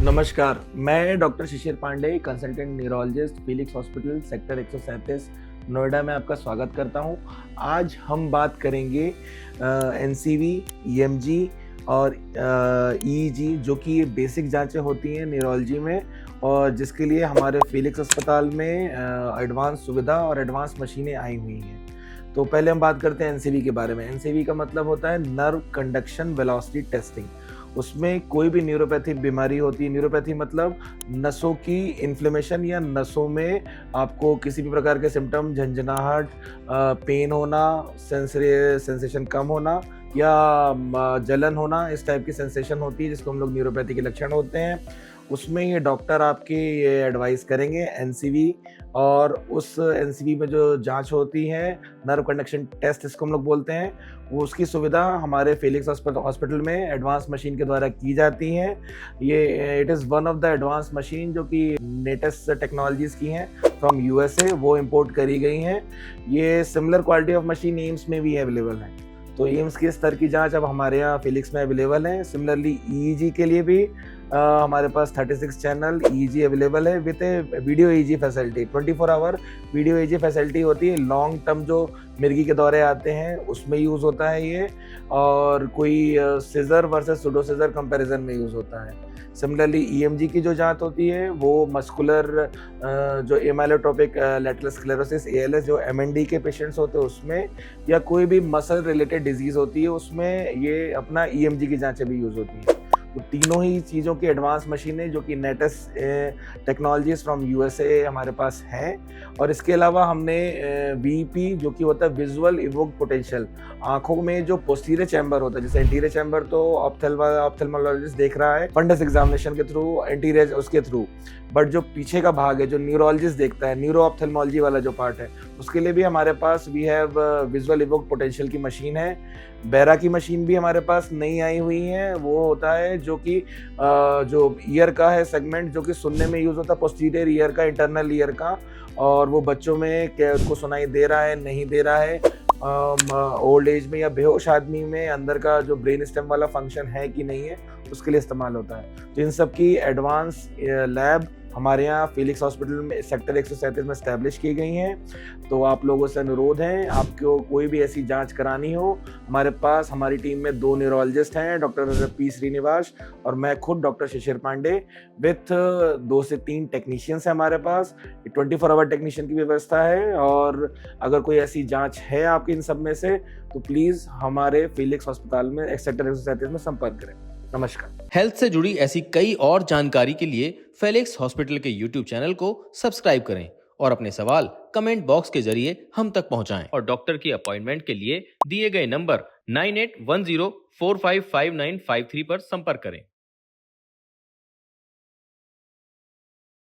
नमस्कार, मैं doctor Shishir Pandey, consultant neurologist, Felix hospital, sector 137 Noida में आपका स्वागत करता हूं। आज हम बात करेंगे एनसीवी, ईएमजी और ईईजी, जो कि ये बेसिक जांचें होती हैं न्यूरोलॉजी में, और जिसके लिए हमारे फिलिक्स अस्पताल में एडवांस सुविधा और एडवांस मशीनें आई हुई हैं। तो पहले हम बात करते हैं एनसीवी के बारे में। एनसीवी का मतलब होता है नर्व कंडक्शन वेलोसिटी टेस्टिंग। उसमें कोई भी न्यूरोपैथी बीमारी होती है, न्यूरोपैथी मतलब नसों की इन्फ्लेमेशन या नसों में आपको किसी भी प्रकार के सिम्टम, झंझनाहट, पेन होना, सेंसेशन कम होना या जलन होना, इस टाइप की सेंसेशन होती है जिसको हम लोग न्यूरोपैथी के लक्षण होते हैं। उसमें ये डॉक्टर आपकी ये एडवाइस करेंगे एनसीवी, और उस एनसीवी में जो जांच होती है, नर्व कंडक्शन टेस्ट इसको हम लोग बोलते हैं, वो उसकी सुविधा हमारे फिलिक्स हॉस्पिटल में एडवांस मशीन के द्वारा की जाती है। ये it is one of the advance machine जो कि लेटेस्ट टेक्नोलॉजीज़ की हैं फ्रॉम यूएसए, वो इंपोर्ट करी गई हैं। ये similar quality of machine AIIMS में भी अवेलेबल है। तो एम्स के स्तर की जांच अब हमारे यहाँ फिलिक्स में अवेलेबल है। सिमिलरली ईईजी के लिए भी हमारे पास 36 चैनल ईईजी अवेलेबल है with a video EEG facility. 24 hour video EEG facility होती है। लॉन्ग टर्म जो मिर्गी के दौरे आते हैं उसमें यूज़ होता है ये, और कोई seizure versus pseudo seizure comparison में यूज़ होता है। सिमिलरली ईएमजी की जो जांच होती है वो मस्कुलर जो एमाइलोट्रोपिक लैटरल स्क्लेरोसिस एएलएस, जो एमएनडी के पेशेंट्स होते हैं उसमें, या कोई भी मसल रिलेटेड डिजीज़ होती है उसमें ये अपना ईएमजी की जांचें भी यूज़ होती हैं। तो तीनों ही चीज़ों की एडवांस मशीनें जो कि लेटेस्ट टेक्नोलॉजीज फ्रॉम यूएसए हमारे पास हैं। और इसके अलावा हमने वीपी, जो कि होता है विजुअल इवोक पोटेंशियल, आंखों में जो पोस्टीरियर चैम्बर होता है, जैसे एंटीरियर चैम्बर तो ऑप्थेल्मोलॉजिस्ट देख रहा है फंडस एग्जामिनेशन के थ्रू, एंटीरियर उसके थ्रू, बट जो पीछे का भाग है जो न्यूरोलॉजिस्ट देखता है, न्यूरो ऑप्थेल्मोलॉजी वाला जो पार्ट है, उसके लिए भी हमारे पास we have visual evoked potential की मशीन है। बेरा की मशीन भी हमारे पास नई आई हुई है। वो होता है जो कि जो ईयर का है सेगमेंट, जो कि सुनने में यूज़ होता है, पोस्टीरियर ईयर का, इंटरनल ईयर का, और वो बच्चों में क्या उसको सुनाई दे रहा है, नहीं दे रहा है, ओल्ड एज में या बेहोश आदमी में अंदर का जो ब्रेन स्टेम वाला फंक्शन है कि नहीं है, उसके लिए इस्तेमाल होता है। तो इन सब की एडवांस लैब हमारे यहाँ फिलिक्स हॉस्पिटल में सेक्टर 137 में इस्टेब्लिश की गई हैं। तो आप लोगों से अनुरोध है, आपको कोई भी ऐसी जांच करानी हो, हमारे पास हमारी टीम में 2 न्यूरोलॉजिस्ट हैं, डॉक्टर पी श्रीनिवास और मैं खुद डॉक्टर शिशिर पांडे, विथ 2 से 3 टेक्नीशियंस हैं हमारे पास। 24 आवर टेक्नीशियन की व्यवस्था है, और अगर कोई ऐसी जांच है आपकी इन सब में से, तो प्लीज़ हमारे फिलिक्स अस्पताल में सेक्टर 137 में संपर्क करें। नमस्कार। हेल्थ से जुड़ी ऐसी कई और जानकारी के लिए फेलिक्स हॉस्पिटल के यूट्यूब चैनल को सब्सक्राइब करें और अपने सवाल कमेंट बॉक्स के जरिए हम तक पहुंचाएं। और डॉक्टर की अपॉइंटमेंट के लिए दिए गए नंबर 9810455953 पर संपर्क करें।